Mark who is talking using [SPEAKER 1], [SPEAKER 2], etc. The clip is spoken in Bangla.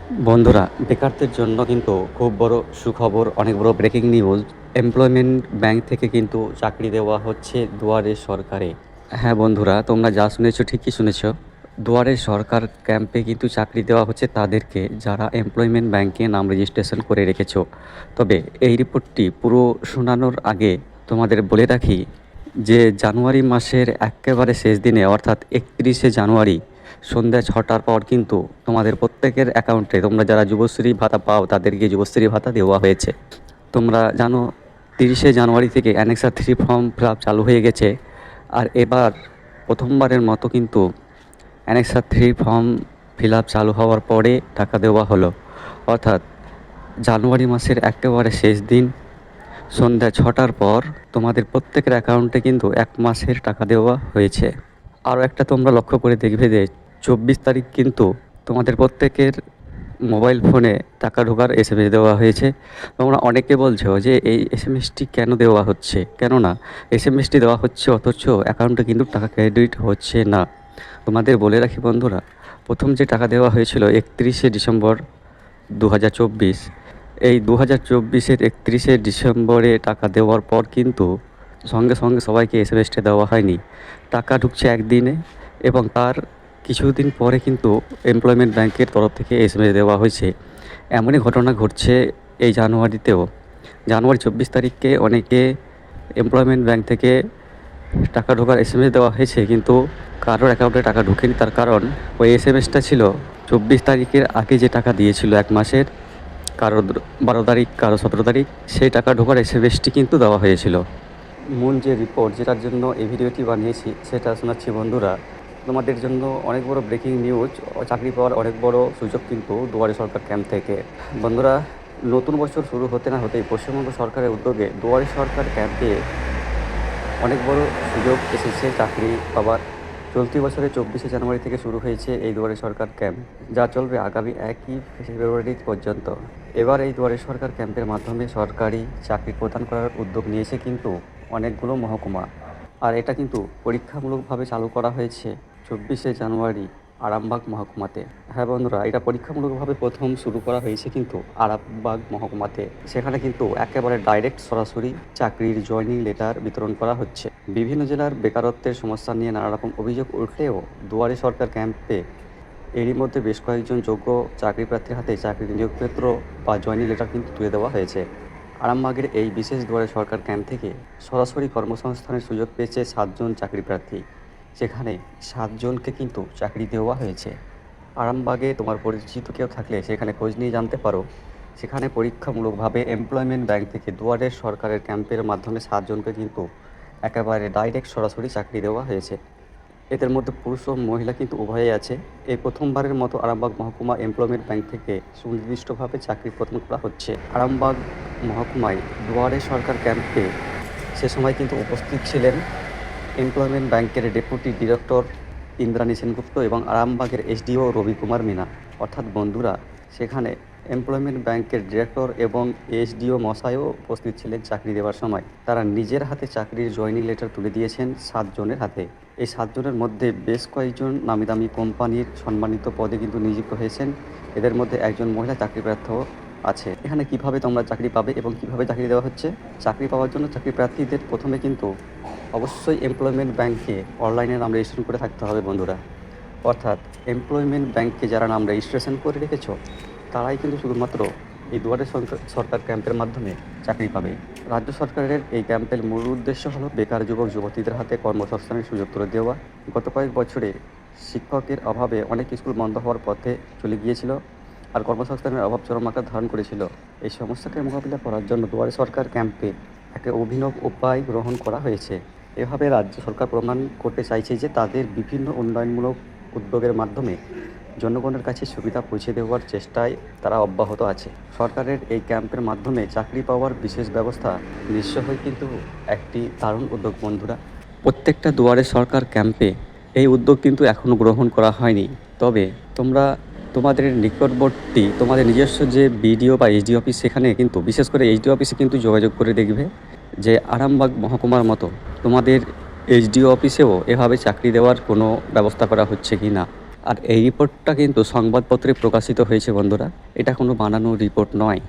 [SPEAKER 1] বন্ধুরা, বেকারদের জন্য কিন্তু খুব বড় সুখবর, অনেক বড় ব্রেকিং নিউজ। এমপ্লয়মেন্ট ব্যাংক থেকে কিন্তু চাকরি দেওয়া হচ্ছে দুয়ারে সরকারে। হ্যাঁ বন্ধুরা, তোমরা যা শুনেছো ঠিকই শুনেছো। দুয়ারে সরকার ক্যাম্পে কিন্তু চাকরি দেওয়া হচ্ছে তাদেরকে যারা এমপ্লয়মেন্ট ব্যাংকে নাম রেজিস্ট্রেশন করে রেখেছো। তবে এই রিপোর্টটি পুরো শোনানোর আগে তোমাদের বলে রাখি যে জানুয়ারি মাসের একেবারে শেষ দিনে অর্থাৎ 31শে জানুয়ারি সন্ধ্যা 6টার পর কিন্তু তোমাদের প্রত্যেকের অ্যাকাউন্টে তোমরা যারা যুবশ্রী ভাতা পাও তাদেরকে যুবশ্রী ভাতা দেওয়া হয়েছে। তোমরা জানো 30শে জানুয়ারি থেকে অ্যানেক্সার 3 ফর্ম ফিল আপ চালু হয়ে গেছে। আর এবার প্রথমবারের মতো কিন্তু অ্যানেক্সার 3 ফর্ম ফিল আপ চালু হওয়ার পরে টাকা দেওয়া হলো। অর্থাৎ জানুয়ারি মাসের একেবারে শেষ দিন সন্ধ্যা 6টার পর তোমাদের প্রত্যেকের অ্যাকাউন্টে কিন্তু 1 মাসের টাকা দেওয়া হয়েছে। আরও একটা তোমরা লক্ষ্য করে দেখবে যে 24 তারিখ কিন্তু তোমাদের প্রত্যেকের মোবাইল ফোনে টাকা ঢোকার এসএমএস দেওয়া হয়েছে। তোমরা অনেকে বলছো যে এই এসএমএসটি কেন দেওয়া হচ্ছে, কেননা এসএমএসটি দেওয়া হচ্ছে অথচ অ্যাকাউন্টে কিন্তু টাকা ক্রেডিট হচ্ছে না। তোমাদের বলে রাখি বন্ধুরা, প্রথম যে টাকা দেওয়া হয়েছিল 31শে ডিসেম্বর 2024, এই 2024-এর 31শে ডিসেম্বরে টাকা দেওয়ার পর কিন্তু সঙ্গে সঙ্গে সবাইকে এসএমএসটা দেওয়া হয়নি। টাকা ঢুকছে একদিনে এবং তার কিছুদিন পরে কিন্তু এমপ্লয়মেন্ট ব্যাংকের তরফ থেকে এসএমএস দেওয়া হয়েছে। এমনই ঘটনা ঘটছে এই জানুয়ারিতেও। জানুয়ারি 24 তারিখে অনেকে এমপ্লয়মেন্ট ব্যাংক থেকে টাকা ঢোকার এসএমএস দেওয়া হয়েছে, কিন্তু কারোর অ্যাকাউন্টে টাকা ঢোকেনি। তার কারণ ওই এসএমএসটা ছিল 24 তারিখের আগে যে টাকা দিয়েছিল 1 মাসের, কারো 12 তারিখ, কারো 17 তারিখ, সেই টাকা ঢোকার এসএমএসটি কিন্তু দেওয়া হয়েছিল। মূল যে রিপোর্ট যেটার জন্য এই ভিডিওটি বানিয়েছি সেটা শোনাচ্ছি বন্ধুরা। তোমাদের জন্য অনেক বড় ব্রেকিং নিউজ, চাকরি পাওয়ার অনেক বড় সুযোগ কিন্তু দুয়ারে সরকার ক্যাম্প থেকে। বন্ধুরা, নতুন বছর শুরু হতে না হতেই পশ্চিমবঙ্গ সরকারের উদ্যোগে দুয়ারে সরকার ক্যাম্পে অনেক বড় সুযোগ এসেছে চাকরি পাওয়ার। চলতি বছরের 24শে জানুয়ারি থেকে শুরু হয়েছে এই দুয়ারে সরকার ক্যাম্প, যা চলবে আগামী 1 ফেব্রুয়ারি পর্যন্ত। এবার এই দুয়ারে সরকার ক্যাম্পের মাধ্যমে সরকারি চাকরি প্রদান করার উদ্যোগ নিয়েছে কিন্তু অনেকগুলো মহকুমা। আর এটা কিন্তু পরীক্ষামূলকভাবে চালু করা হয়েছে 24শে জানুয়ারি আরামবাগ মহকুমাতে। হ্যাঁ বন্ধুরা, এটা পরীক্ষামূলকভাবে প্রথম শুরু করা হয়েছে কিন্তু আরামবাগ মহকুমাতে। সেখানে কিন্তু একেবারে ডাইরেক্ট সরাসরি চাকরির জয়নিং লেটার বিতরণ করা হচ্ছে। বিভিন্ন জেলার বেকারত্বের সমস্যা নিয়ে নানা রকম অভিযোগ উঠলেও দুয়ারে সরকার ক্যাম্পে এরই মধ্যে বেশ কয়েকজন যোগ্য চাকরি প্রার্থীর হাতে চাকরির নিয়োগপত্র বা জয়নিং লেটার কিন্তু তুলে দেওয়া হয়েছে। আরামবাগের এই বিশেষ দুয়ারে সরকার ক্যাম্প থেকে সরাসরি কর্মসংস্থানের সুযোগ পেয়েছে 7 জন চাকরি প্রার্থী, যেখানে 7 জনকে কিন্তু চাকরি দেওয়া হয়েছে। আরামবাগে তোমার পরিচিত কেউ থাকলে সেখানে খোঁজ নিয়ে জানতে পারো। সেখানে পরীক্ষামূলকভাবে এমপ্লয়মেন্ট ব্যাংক থেকে দুয়ারে সরকারের ক্যাম্পের মাধ্যমে 7 জনকে কিন্তু একেবারে ডাইরেক্ট সরাসরি চাকরি দেওয়া হয়েছে। এদের মধ্যে পুরুষ ও মহিলা কিন্তু উভয়ই আছে। এই প্রথমবারের মতো আরামবাগ মহকুমা এমপ্লয়মেন্ট ব্যাংক থেকে সুনির্দিষ্টভাবে চাকরি প্রদান করা হচ্ছে। আরামবাগ মহকুমায় দুয়ারে সরকার ক্যাম্পে সে সময় কিন্তু উপস্থিত ছিলেন এমপ্লয়মেন্ট ব্যাংকের ডেপুটি ডিরেক্টর ইন্দ্রাণী সেনগুপ্ত এবং আরামবাগের এসডিও রবি কুমার মিনা। অর্থাৎ বন্ধুরা, সেখানে এমপ্লয়মেন্ট ব্যাংকের ডিরেক্টর এবং এসডিও মশাইও উপস্থিত ছিলেন চাকরি দেওয়ার সময়। তারা নিজের হাতে চাকরির জয়নিং লেটার তুলে দিয়েছেন 7 জনের হাতে। এই 7 জনের মধ্যে বেশ কয়েকজন নামি দামি কোম্পানির সম্মানিত পদে কিন্তু নিযুক্ত হয়েছেন। এদের মধ্যে একজন মহিলা চাকরি প্রার্থীও আছে। এখানে কিভাবে তোমরা চাকরি পাবে এবং কিভাবে চাকরি দেওয়া হচ্ছে? চাকরি পাওয়ার জন্য চাকরি প্রার্থীদের প্রথমে কিন্তু অবশ্যই এমপ্লয়মেন্ট ব্যাংকে অনলাইনে নাম রেজিস্ট্রেশন করে থাকতে হবে বন্ধুরা। অর্থাৎ এমপ্লয়মেন্ট ব্যাংকে যারা নাম রেজিস্ট্রেশন করে রেখেছো তারাই কিন্তু শুধুমাত্র এই দুয়ারে সরকার ক্যাম্পের মাধ্যমে চাকরি পাবে। রাজ্য সরকারের এই ক্যাম্পের মূল উদ্দেশ্য হলো বেকার যুবক যুবতীদের হাতে কর্মসংস্থানের সুযোগ তুলে দেওয়া। গত কয়েক বছরে শিক্ষকের অভাবে অনেক স্কুল বন্ধ হওয়ার পথে চলে গিয়েছিল আর কর্মসংস্থানের অভাব চরম আকার ধারণ করেছিল। এই সমস্যাকে মোকাবিলা করার জন্য দুয়ারে সরকার ক্যাম্পে একটা অভিনব উপায় গ্রহণ করা হয়েছে। এভাবে রাজ্য সরকার প্রমাণ করতে চাইছে যে তাদের বিভিন্ন উন্নয়নমূলক উদ্যোগের মাধ্যমে জনগণের কাছে সুবিধা পৌঁছে দেওয়ার চেষ্টায় তারা অব্যাহত আছে। সরকারের এই ক্যাম্পের মাধ্যমে চাকরি পাওয়ার বিশেষ ব্যবস্থা নিশ্চয়ই কিন্তু একটি দারুণ উদ্যোগ বন্ধুরা। প্রত্যেকটা দুয়ারে সরকার ক্যাম্পে এই উদ্যোগ কিন্তু এখনও গ্রহণ করা হয়নি। তবে তোমরা তোমাদের নিকটবর্তী তোমাদের নিজস্ব যে বিডিও বা এইচডি অফিস, সেখানে কিন্তু বিশেষ করে এইচডি অফিসে কিন্তু যোগাযোগ করে দেখবে যে আরামবাগ মহকুমার মতো তোমাদের এইচডিও অফিসেও এভাবে চাকরি দেওয়ার কোনো ব্যবস্থা করা হচ্ছে কি না। আর এই রিপোর্টটা কিন্তু সংবাদপত্রে প্রকাশিত হয়েছে বন্ধুরা, এটা কোনো বানানো রিপোর্ট নয়।